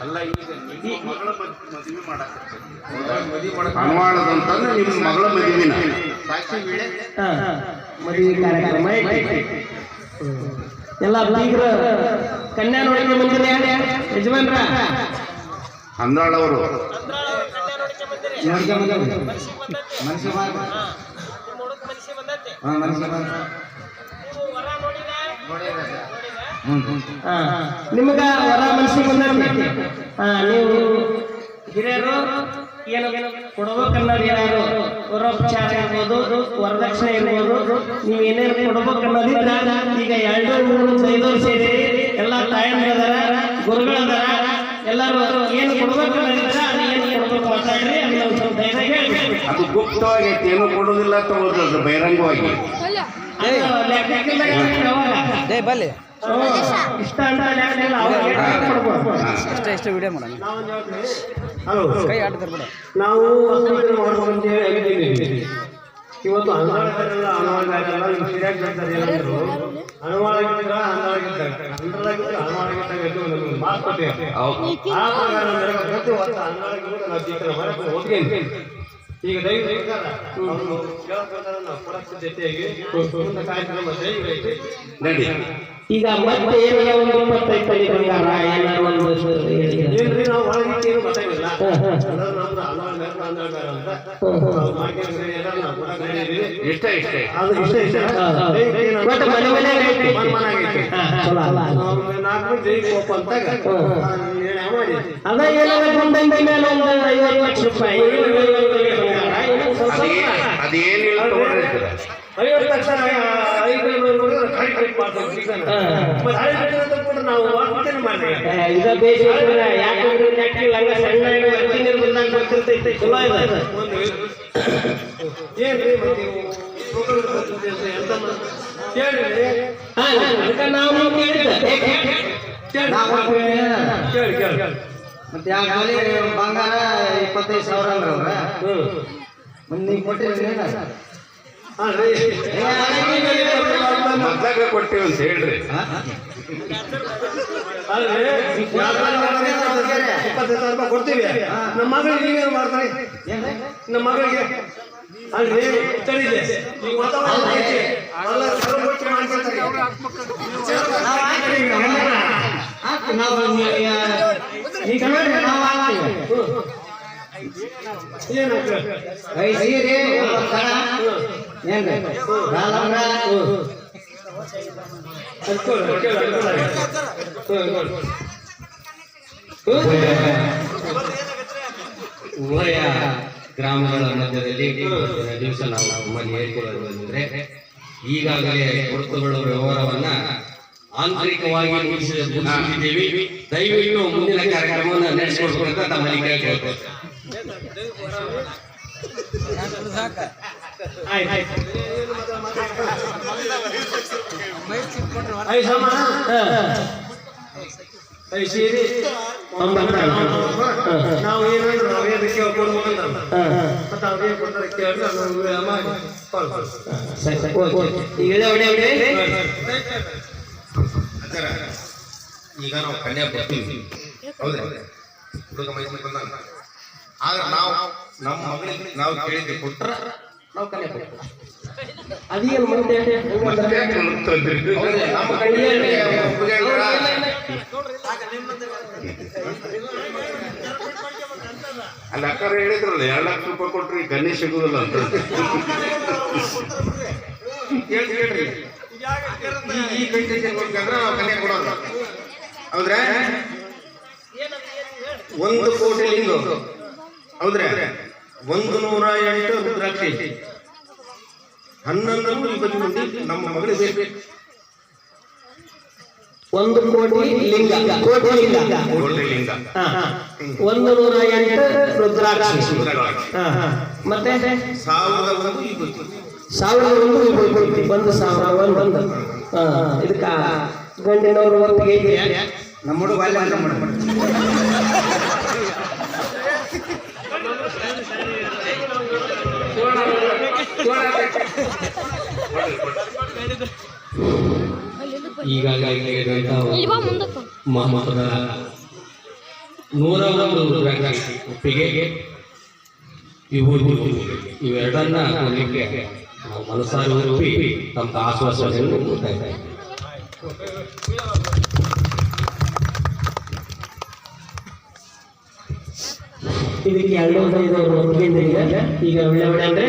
ಅಲ್ಲ ಈಗ ನಿಮ್ಮ ಮಗಳ ಮದುವೆ ಮಾಡಕ್ಕೆ ಅನ್ವಾಳದಂತಂದ್ರೆ ನಿಮ್ಮ ಮಗಳ ಮದುವಿನ ಸಾಕ್ಷಿ ವೇಳೆ ಮದುವೆ ಕಾರ್ಯಕ್ರಮ ಎಲ್ಲ ಬೀಗ್ರ ಕನ್ಯಾ ನೋಡಿಕೆ ಬಂದಿರಿ ಯಜಮಾನ್ರ ಅಂದ್ರಾಳವರು ನಿಮಗ ವರ ಮನಸ್ಸಿಗೆ ಬಂದೈತಿ. ನೀವು ಹಿರಿಯರು ಏನು ಕೊಡ್ಬೇಕನ್ನೋದು ಯಾರು ವರೋಪಚಾರ ಇರ್ಬೋದು, ವರದಕ್ಷಿಣೆ ಇರ್ಬೋದು, ನೀವು ಏನೇನು ಕೊಡ್ಬೇಕನ್ನೋದಿದ್ರ ಈಗ 2 3 5 ಸೇರಿ ಎಲ್ಲ ತಾಯಂದ್ರದಾರ, ಗುರುಗಳದಾರ, ಎಲ್ಲರೂ ಏನು ಕೊಡ್ಬೇಕನ್ನೋದಿದ್ರ ಏನು ಕೊಡ್ಬೇಕು ಮಾತಾಡ್ರಿ. ಅದನ್ನ ಸ್ವಲ್ಪ ಧೈರ್ಯ ಹೇಳಿ. ಅದು ಗುಪ್ತವಾಗಿ ಏನು ಕೊಡೋದಿಲ್ಲ ತಗೋದು ಬಹಿರಂಗವಾಗಿ ಬಲ್ಲಿ ಇಷ್ಟ ಅಂತ ಎಷ್ಟು ವಿಡಿಯೋ ಮಾಡೋಣ. ಕೈ ಆಡ್ತಾರೆ ನಾವು ಇವತ್ತು ಅನುವಾದಲ್ಲ ಸರಿಯಾಗಿ ಬರ್ತಾರೆ ಏನಂದ್ರು ಅನುವಾದಗಿದ್ದ ಮಾತು ಕೊಟ್ಟೆ ಈಗ ಈಗ ಮತ್ತೆ ಒಂದು 25 ಬಂಗಾರ ಏನಾರು ಒಂದು ಏನ್ರಿ ನಾವು ಒಳಗೆ ಏನು ಗೊತ್ತಾಗಿಲ್ಲ. ಇಷ್ಟ ಅದ ಏನಾರ ಬಂದಂಗ ಮೇಲೆ ಒಂದು 50 ಲಕ್ಷ ರೂಪಾಯಿ ಅದೇನಿಲ್ಲ 50 ಲಕ್ಷ ನಾವು ಇದ ಬೇಜ ಯಾಕಂದ್ರೆ ಹಂಗ ಸಣ್ಣ ಬಂದಾಗ ಗೊತ್ತಿರ್ತೈತೆ. ಚಲೋ ಇದೆ ಅದಕ್ಕೆ ನಾವು ಮತ್ತೆ ಬಂಗಾರ 25,000 ಅಂದ್ರವ್ರ ನೀವು ಕೊಟ್ಟಿರಿ ಮದ್ದಾಗ ಕೊಟ್ಟಿವಿ ಅಂತ ಹೇಳ್ರಿ. 25,000 ರೂಪಾಯಿ ಕೊಡ್ತೀವಿ. ನಮ್ಮ ಮಗಳಿಗೆ ಏನು ಮಾಡ್ತಾರೆ? ನಮ್ಮ ಮಗಳಿಗೆ ಅಲ್ರಿ ತಡಿದೆ ಉಭಯ ಗ್ರಾಮಗಳ ಮಧ್ಯದಲ್ಲಿ ದಿವಸ ನಾವು ನಮ್ಮಲ್ಲಿ ಹೇಳ್ಕೊಳ್ಳೋದಂದ್ರೆ ಈಗಾಗಲೇ ಗುರುತುಗಳ ವ್ಯವಹಾರವನ್ನ ಆಂತರಿಕವಾಗಿ ಮುಗಿಸಿದ್ದೇವೆ. ದಯವಿಟ್ಟು ಮುಂದಿನ ಕಾರ್ಯಕ್ರಮವನ್ನು ನಡೆಸಿಕೊಡ್ಬೇಕು ಅಂತ ತಮ್ಮಲ್ಲಿ ಕೇಳ್ಕೊಳ್ತೇವೆ. ನಾವು ಏನಾದ್ರು ನಾವೇದಕ್ಕೆ ಕೊಡ್ಬೇಕಂತ ಮತ್ತೆ ಅವ್ರಿಗೆ ಕೊಡ್ತಾರೆ ಕೇಳಿದ್ರೆ ಈಗ ನಾವು ಕನ್ಯಾ ಬರ್ತೀವಿ ಹೌದ್ರಿ, ಹುಡುಗ ಮೈಸೂರು ಬಂದ ಆಗ ನಾವು ನಮ್ಮ ಮಗಳಿಗೆ ನಾವು ಕೇಳಿದ್ವಿ ಕೊಟ್ರ ನಾವು ಕನ್ಯಾ ಕೊಡ್ತೀವಿ. ಅದೇನು ಅಲ್ಲಿ ಅಕ್ಕಾರ ಹೇಳಿದ್ರಲ್ಲ 2 ಲಕ್ಷ ರೂಪಾಯಿ ಕೊಟ್ರಿ ಕನ್ಯೆ ಸಿಗುದಿಲ್ಲ ಅಂತ. ಹೇಳ್ರಿ ಈ ಕಂಡೀಷನ್ ಕೊಟ್ಕೊಂಡ್ರೆ ನಾವು ಕನ್ಯೆ ಕೊಡೋದು ಹೌದ್ರೆ 1 ಕೋಟಿ ಲಿಂಗ ಹೌದ್ರೆ 108 ರುದ್ರಾಕ್ಷಿ 1120 ಮಂದಿ ನಮ್ಮ ಮಗಳಿಗೆ ಬೇಕು. 1 ಕೋಟಿ ಲಿಂಗ, ಕೋಟಿ ಲಿಂಗ 108 ರುದ್ರಾಕ್ಷಿ ಮತ್ತೆ 1,001 ಬಂದು 1,001 ಇದಕ್ಕ ಗಂಡಿನವರು ಒಪ್ಪಿಗೆ ಇದೆಯಾ? ನಮ್ಮ ಹುಡುಗ ಅಲ್ಲಿ ಅಂತ ಮಾಡ್ತಾರೆ. ಈಗಾಗಲೇ ಹೇಳಿದಂಥ ಮಹತ್ವದ 101 ಒಪ್ಪಿಗೆ ಇವೆರಡನ್ನ ಕೊಡಲಿಕ್ಕೆ ನಾವು ಮನಸಾರಿ ಒಪ್ಪಿ ತಮ್ಮ ಆಶ್ವಾಸನೆಯನ್ನು ಕೊಡ್ತಾ ಇದ್ದೇವೆ. ಇದಕ್ಕೆ 205 ಒಪ್ಪಿಗೆ ಈಗ ಒಳ್ಳೆ ಒಳ್ಳೆ ಅಂದ್ರೆ